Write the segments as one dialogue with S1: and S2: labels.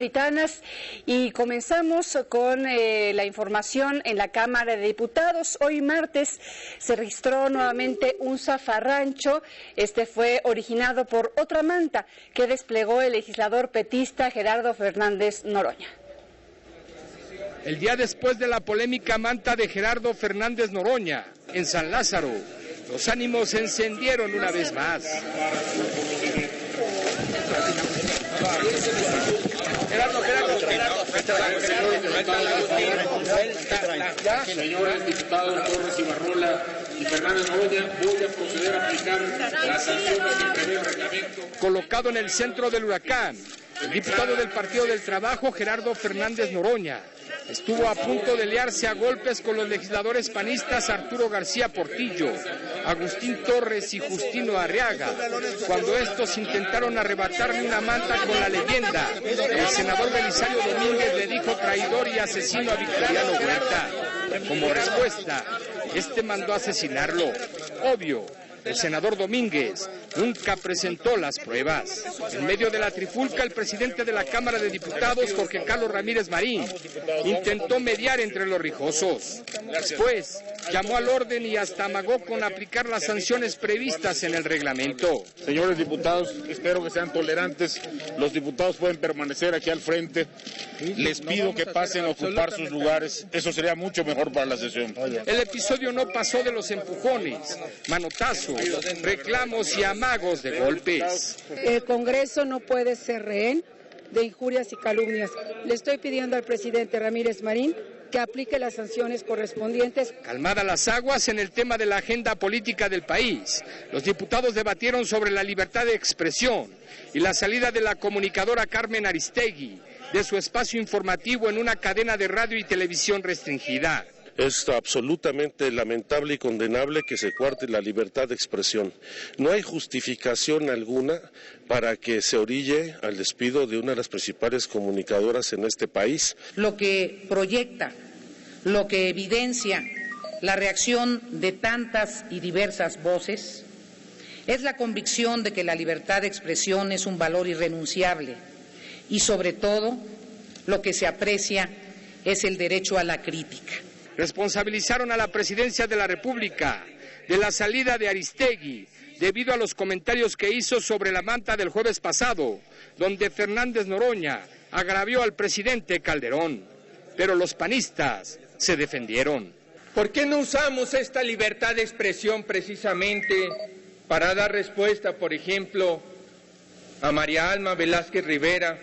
S1: Y comenzamos con la información en la Cámara de Diputados. Hoy martes se registró nuevamente un zafarrancho. Este fue originado por otra manta que desplegó el legislador petista Gerardo Fernández Noroña.
S2: El día después de la polémica manta de Gerardo Fernández Noroña en San Lázaro, los ánimos se encendieron una vez más.
S3: Señores diputados Torres, Ibarrola y Fernández Noroña, voy a proceder a aplicar las sanciones que prevé el reglamento.
S2: Colocado en el centro del huracán, el diputado del Partido del Trabajo, Gerardo Fernández Noroña, estuvo a punto de liarse a golpes con los legisladores panistas Arturo García Portillo, Agustín Torres y Justino Arriaga, cuando estos intentaron arrebatarle una manta con la leyenda. El senador Belisario Domínguez le dijo traidor y asesino a Victoriano Huerta. Como respuesta, este mandó asesinarlo. Obvio, el senador Domínguez nunca presentó las pruebas. En medio de la trifulca, el presidente de la Cámara de Diputados, Jorge Carlos Ramírez Marín, intentó mediar entre los rijosos. Después, llamó al orden y hasta amagó con aplicar las sanciones previstas en el reglamento.
S3: Señores diputados, espero que sean tolerantes. Los diputados pueden permanecer aquí al frente. Les pido que pasen a ocupar sus lugares. Eso sería mucho mejor para la sesión.
S2: El episodio no pasó de los empujones, manotazos, reclamos y amagos de golpes.
S4: El Congreso no puede ser rehén de injurias y calumnias. Le estoy pidiendo al presidente Ramírez Marín que aplique las sanciones correspondientes.
S2: Calmadas las aguas en el tema de la agenda política del país, los diputados debatieron sobre la libertad de expresión y la salida de la comunicadora Carmen Aristegui de su espacio informativo en una cadena de radio y televisión restringida.
S5: Es absolutamente lamentable y condenable que se cuarte la libertad de expresión. No hay justificación alguna para que se orille al despido de una de las principales comunicadoras en este país.
S6: Lo que proyecta, lo que evidencia la reacción de tantas y diversas voces es la convicción de que la libertad de expresión es un valor irrenunciable y sobre todo lo que se aprecia es el derecho a la crítica.
S2: Responsabilizaron a la Presidencia de la República de la salida de Aristegui debido a los comentarios que hizo sobre la manta del jueves pasado, donde Fernández Noroña agravió al presidente Calderón. Pero los panistas se defendieron.
S7: ¿Por qué no usamos esta libertad de expresión precisamente para dar respuesta, por ejemplo, a María Alma Velázquez Rivera,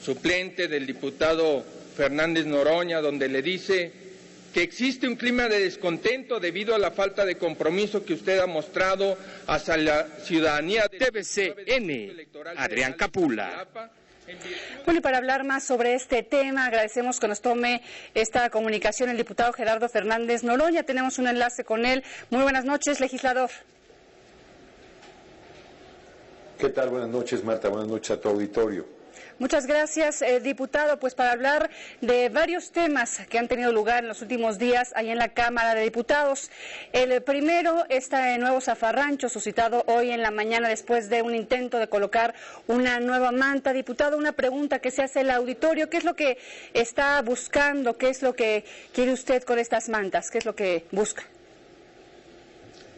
S7: suplente del diputado Fernández Noroña, donde le dice que existe un clima de descontento debido a la falta de compromiso que usted ha mostrado hacia la ciudadanía de
S2: TVCN, Adrián Capula.
S1: Bueno, y para hablar más sobre este tema, agradecemos que nos tome esta comunicación el diputado Gerardo Fernández Noroña. Tenemos un enlace con él. Muy buenas noches, legislador.
S8: ¿Qué tal? Buenas noches, Marta. Buenas noches a tu auditorio.
S1: Muchas gracias, diputado. Pues para hablar de varios temas que han tenido lugar en los últimos días ahí en la Cámara de Diputados. El primero, este nuevo zafarrancho suscitado hoy en la mañana después de un intento de colocar una nueva manta. Diputado, una pregunta que se hace el auditorio. ¿Qué es lo que está buscando? ¿Qué es lo que quiere usted con estas mantas? ¿Qué es lo que busca?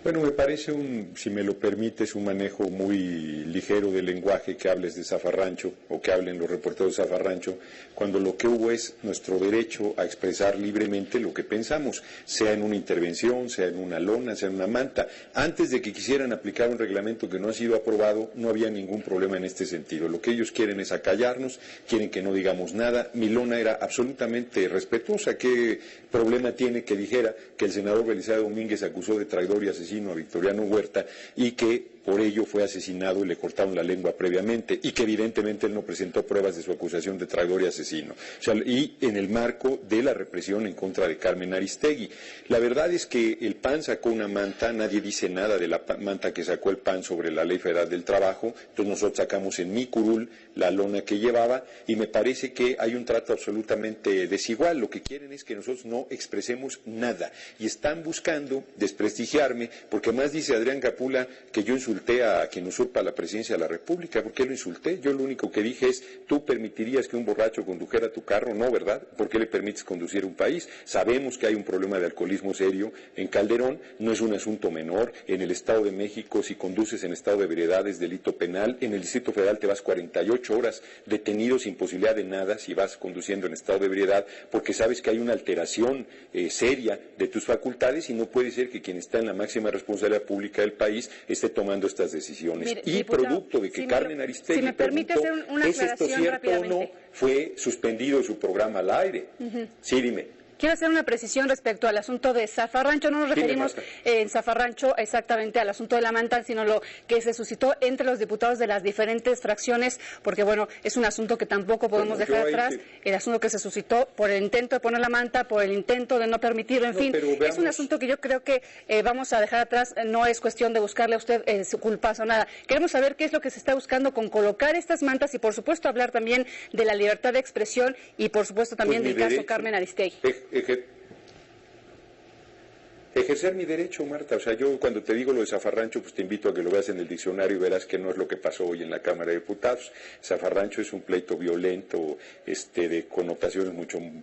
S8: Bueno, me parece, si me lo permites, un manejo muy ligero del lenguaje que hables de zafarrancho o que hablen los reporteros de zafarrancho, cuando lo que hubo es nuestro derecho a expresar libremente lo que pensamos, sea en una intervención, sea en una lona, sea en una manta. Antes de que quisieran aplicar un reglamento que no ha sido aprobado, no había ningún problema en este sentido. Lo que ellos quieren es acallarnos, quieren que no digamos nada. Mi lona era absolutamente respetuosa. ¿Qué problema tiene que dijera que el senador Belisario Domínguez acusó de traidor y asesino a Victoriano Huerta y que por ello fue asesinado y le cortaron la lengua previamente, y que evidentemente él no presentó pruebas de su acusación de traidor y asesino? O sea, y en el marco de la represión en contra de Carmen Aristegui. La verdad es que el PAN sacó una manta, nadie dice nada de la manta que sacó el PAN sobre la Ley Federal del Trabajo, entonces nosotros sacamos en mi curul la lona que llevaba, y me parece que hay un trato absolutamente desigual. Lo que quieren es que nosotros no expresemos nada, y están buscando desprestigiarme, porque más dice Adrián Capula que yo en su insulté a quien usurpa la presidencia de la República. ¿Por qué lo insulté? Yo lo único que dije es, ¿tú permitirías que un borracho condujera tu carro? No, ¿verdad? ¿Por qué le permites conducir un país? Sabemos que hay un problema de alcoholismo serio en Calderón, no es un asunto menor. En el Estado de México, si conduces en estado de ebriedad es delito penal. En el Distrito Federal te vas 48 horas detenido sin posibilidad de nada si vas conduciendo en estado de ebriedad, porque sabes que hay una alteración seria de tus facultades y no puede ser que quien está en la máxima responsabilidad pública del país esté tomando estas decisiones.
S1: Mire,
S8: y
S1: diputado,
S8: producto de que Carmen Aristegui
S1: si me permite hacer una
S8: ¿es esto
S1: aclaración
S8: cierto o no?
S1: rápidamente?
S8: Fue suspendido su programa al aire. Sí, dime.
S1: Quiero hacer una precisión respecto al asunto de Zafarrancho. No nos referimos en Zafarrancho exactamente al asunto de la manta, sino lo que se suscitó entre los diputados de las diferentes fracciones, porque bueno, es un asunto que tampoco podemos dejar atrás, el asunto que se suscitó por el intento de poner la manta, por el intento de no permitirlo, en fin, es un asunto que yo creo que vamos a dejar atrás. No es cuestión de buscarle a usted su culpas o nada. Queremos saber qué es lo que se está buscando con colocar estas mantas y por supuesto hablar también de la libertad de expresión y por supuesto también del caso Carmen Aristegui.
S8: Ejercer mi derecho, Marta. O sea, yo cuando te digo lo de Zafarrancho, pues te invito a que lo veas en el diccionario y verás que no es lo que pasó hoy en la Cámara de Diputados. Zafarrancho es un pleito violento, de connotaciones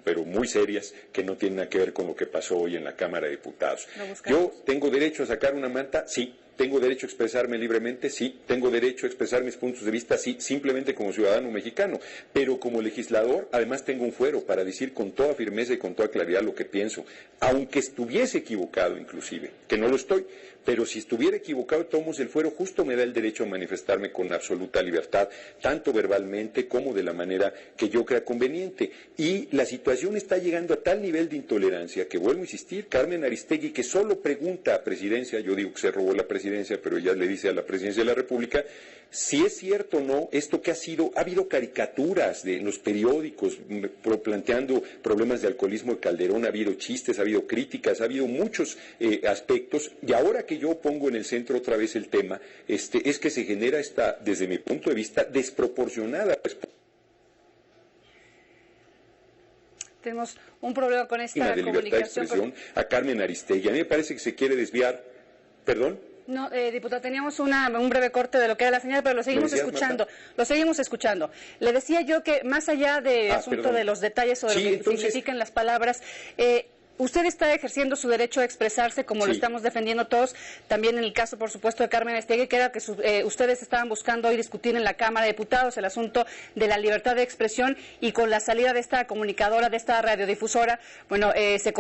S8: pero muy serias, que no tienen nada que ver con lo que pasó hoy en la Cámara de Diputados. ¿Yo tengo derecho a sacar una manta? Sí. ¿Tengo derecho a expresarme libremente? Sí. ¿Tengo derecho a expresar mis puntos de vista? Sí, simplemente como ciudadano mexicano. Pero como legislador, además tengo un fuero para decir con toda firmeza y con toda claridad lo que pienso. Aunque estuviese equivocado inclusive, que no lo estoy, pero si estuviera equivocado, tomamos el fuero, justo me da el derecho a manifestarme con absoluta libertad, tanto verbalmente como de la manera que yo crea conveniente. Y la situación está llegando a tal nivel de intolerancia que, vuelvo a insistir, Carmen Aristegui, que solo pregunta a presidencia, yo digo que se robó la presidencia, pero ella le dice a la presidencia de la República, si es cierto o no esto que ha habido caricaturas en los periódicos planteando problemas de alcoholismo de Calderón, ha habido chistes, ha habido críticas, ha habido muchos aspectos, y ahora que yo pongo en el centro otra vez el tema, es que se genera esta, desde mi punto de vista, desproporcionada.
S1: Tenemos un problema con esta
S8: de libertad de expresión a Carmen Aristegui. A mí me parece que se quiere desviar. ¿Perdón?
S1: No, diputado, teníamos un breve corte de lo que era la señal, pero lo seguimos escuchando. Lo seguimos escuchando. Le decía yo que más allá del asunto de los detalles o de lo que significan las palabras, usted está ejerciendo su derecho a expresarse como lo estamos defendiendo todos, también en el caso, por supuesto, de Carmen Aristegui, que era que ustedes estaban buscando hoy discutir en la Cámara de Diputados el asunto de la libertad de expresión, y con la salida de esta comunicadora, de esta radiodifusora, bueno, se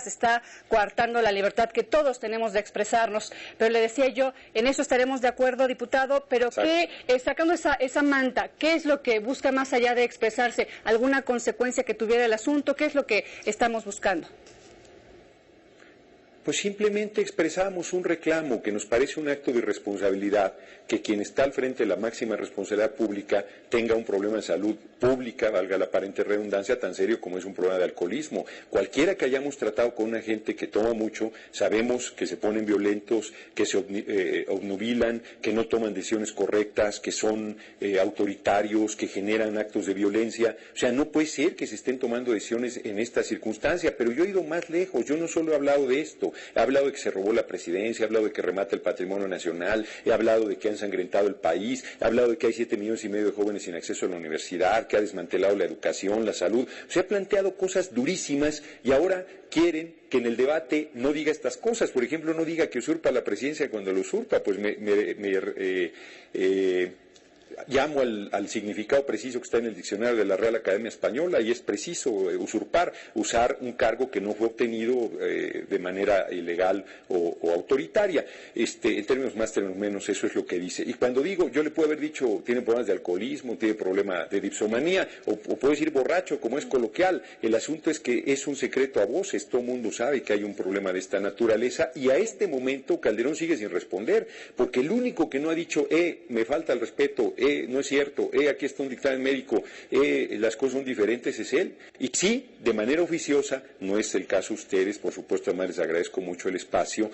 S1: está coartando la libertad que todos tenemos de expresarnos. Pero le decía yo, en eso estaremos de acuerdo, diputado, pero sacando esa manta, ¿qué es lo que busca más allá de expresarse? ¿Alguna consecuencia que tuviera el asunto? ¿Qué es lo que estamos buscando?
S8: Pues simplemente expresamos un reclamo que nos parece un acto de irresponsabilidad, que quien está al frente de la máxima responsabilidad pública tenga un problema de salud pública, valga la aparente redundancia, tan serio como es un problema de alcoholismo. Cualquiera que hayamos tratado con una gente que toma mucho, sabemos que se ponen violentos, que se obnubilan, que no toman decisiones correctas, que son autoritarios, que generan actos de violencia. O sea, no puede ser que se estén tomando decisiones en esta circunstancia, pero yo he ido más lejos. Yo no solo he hablado de esto, he hablado de que se robó la presidencia, he hablado de que remata el patrimonio nacional, he hablado de que han ensangrentado el país, he hablado de que hay 7,5 millones de jóvenes sin acceso a la universidad, que ha desmantelado la educación, la salud. Se ha planteado cosas durísimas y ahora quieren que en el debate no diga estas cosas. Por ejemplo, no diga que usurpa la presidencia cuando lo usurpa. Pues llamo al significado preciso que está en el diccionario de la Real Academia Española, y es preciso usurpar, usar un cargo que no fue obtenido de manera ilegal o autoritaria. En términos más, términos menos, eso es lo que dice. Y cuando digo, yo le puedo haber dicho, tiene problemas de alcoholismo, tiene problema de dipsomanía, o puedo decir borracho, como es coloquial. El asunto es que es un secreto a voces, todo el mundo sabe que hay un problema de esta naturaleza, y a este momento Calderón sigue sin responder, porque el único que no ha dicho, me falta el respeto, no es cierto, aquí está un dictamen médico, las cosas son diferentes, es él. Y sí, de manera oficiosa, no es el caso de ustedes, por supuesto, además les agradezco mucho el espacio,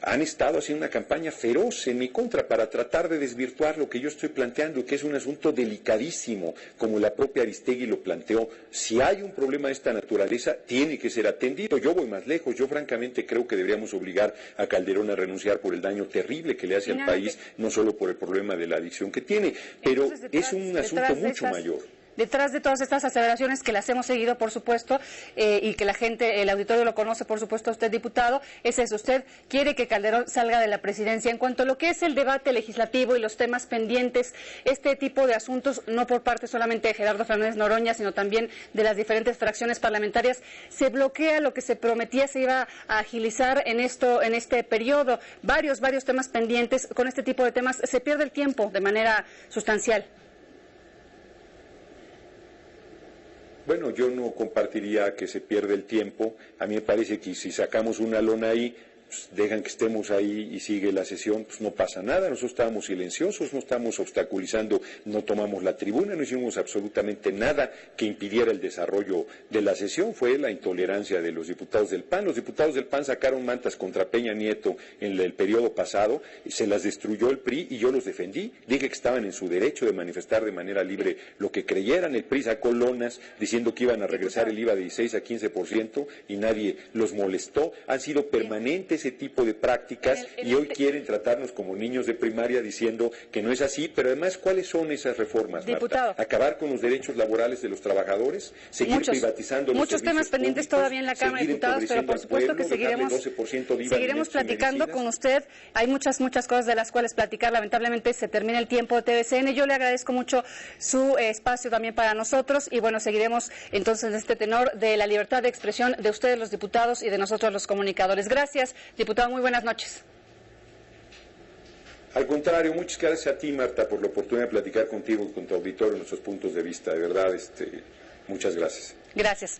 S8: han estado haciendo una campaña feroz en mi contra para tratar de desvirtuar lo que yo estoy planteando, que es un asunto delicadísimo, como la propia Aristegui lo planteó. Si hay un problema de esta naturaleza, tiene que ser atendido. Yo voy más lejos. Yo francamente creo que deberíamos obligar a Calderón a renunciar por el daño terrible que le hace al país, no solo por el problema de la adicción que tiene, pero es un asunto mucho mayor.
S1: Detrás de todas estas aseveraciones que las hemos seguido, por supuesto, y que la gente, el auditorio lo conoce, por supuesto, usted, diputado, es eso. Usted quiere que Calderón salga de la presidencia. En cuanto a lo que es el debate legislativo y los temas pendientes, este tipo de asuntos, no por parte solamente de Gerardo Fernández Noroña, sino también de las diferentes fracciones parlamentarias, se bloquea lo que se prometía se iba a agilizar en este periodo. Varios temas pendientes. Con este tipo de temas se pierde el tiempo de manera sustancial.
S8: Bueno, yo no compartiría que se pierde el tiempo. A mí me parece que si sacamos una lona ahí, pues dejan que estemos ahí y sigue la sesión, pues no pasa nada. Nosotros estábamos silenciosos, no estamos obstaculizando, no tomamos la tribuna, no hicimos absolutamente nada que impidiera el desarrollo de la sesión. Fue la intolerancia de los diputados del PAN. Los diputados del PAN sacaron mantas contra Peña Nieto en el periodo pasado, se las destruyó el PRI y yo los defendí. Dije que estaban en su derecho de manifestar de manera libre lo que creyeran. El PRI sacó lonas diciendo que iban a regresar el IVA de 16 a 15% y nadie los molestó. Han sido permanentes ese tipo de prácticas y hoy quieren tratarnos como niños de primaria diciendo que no es así, pero además, ¿cuáles son esas reformas, Marta? ¿Acabar con los derechos laborales de los trabajadores? ¿Seguir privatizando los servicios
S1: temas pendientes
S8: públicos,
S1: todavía en la Cámara de Diputados, pero por supuesto que seguiremos platicando con usted. Hay muchas cosas de las cuales platicar. Lamentablemente se termina el tiempo de TVCN. Yo le agradezco mucho su espacio también para nosotros y bueno, seguiremos entonces en este tenor de la libertad de expresión de ustedes los diputados y de nosotros los comunicadores. Gracias, diputado, muy buenas noches.
S8: Al contrario, muchas gracias a ti, Marta, por la oportunidad de platicar contigo y con tu auditorio nuestros puntos de vista. De verdad, muchas gracias.
S1: Gracias.